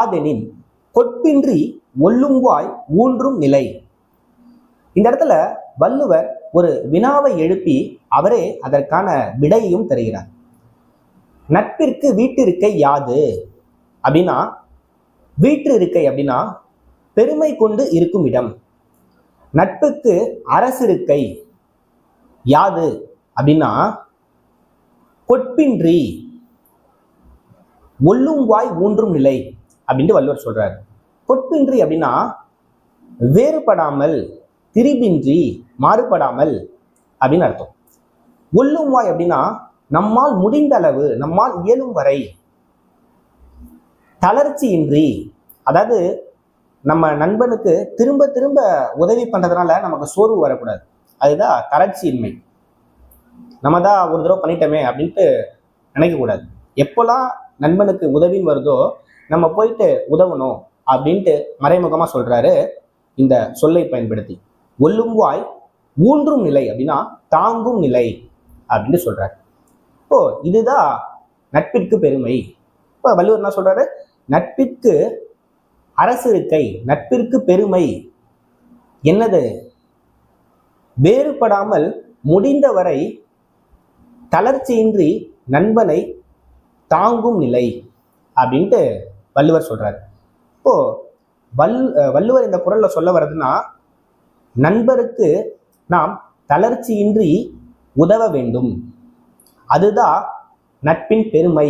யாதெனின் கொட்பின்றி ஒல்லுங்காய் ஊன்றும் நிலை. இந்த இடத்துல வள்ளுவர் ஒரு வினாவை எழுப்பி அவரே அதற்கான விடையையும் தருகிறார். நட்பிற்கு வீட்டிருக்கை யாது அப்படின்னா, வீட்டு இருக்கை அப்படின்னா பெருமை கொண்டு இருக்கும் இடம். நட்புக்கு அரசிருக்கை யாது அப்படின்னா கொட்பின்றி ஒல்லுங்காய் ஊன்றும் நிலை அப்படின்ட்டு வள்ளுவர் சொல்றாரு. கொட்பின்றி அப்படின்னா வேறுபடாமல், திரிபின்றி, மாறுபடாமல் அப்படின்னு அர்த்தம். ஒல்லுங்காய் அப்படின்னா நம்மால் முடிந்த அளவு, நம்மால் இயலும் வரை, தளர்ச்சியின்றி, அதாவது நம்ம நண்பனுக்கு திரும்ப திரும்ப உதவி பண்றதுனால நமக்கு சோர்வு வரக்கூடாது. அதுதான் தளர்ச்சியின்மை. நம்ம தான் ஒரு தடவை பண்ணிட்டோமே அப்படின்ட்டு நினைக்கக்கூடாது. எப்போல்லாம் நண்பனுக்கு உதவின்னு வருதோ நம்ம போயிட்டு உதவணும் அப்படின்ட்டு மறைமுகமா சொல்றாரு இந்த சொல்லை பயன்படுத்தி. ஒல்லுங்காய் ஊன்றும் நிலை அப்படின்னா தாங்கும் நிலை அப்படின்னு சொல்றாரு. இப்போ இதுதான் நட்பிற்கு பெருமை. இப்போ வள்ளுவர் என்ன சொல்றாரு? நட்பிற்கு அரசிருக்கை, நட்பிற்கு பெருமை என்னது? வேறுபடாமல் முடிந்தவரை தளர்ச்சியின்றி நண்பனை தாங்கும் நிலை அப்படின்ட்டு வள்ளுவர் சொல்றாரு. இப்போ வள்ளுவர் இந்த குறள்ல சொல்ல வர்றதுன்னா, நண்பருக்கு நாம் தளர்ச்சியின்றி உதவ வேண்டும். அதுதான் நட்பின் பெருமை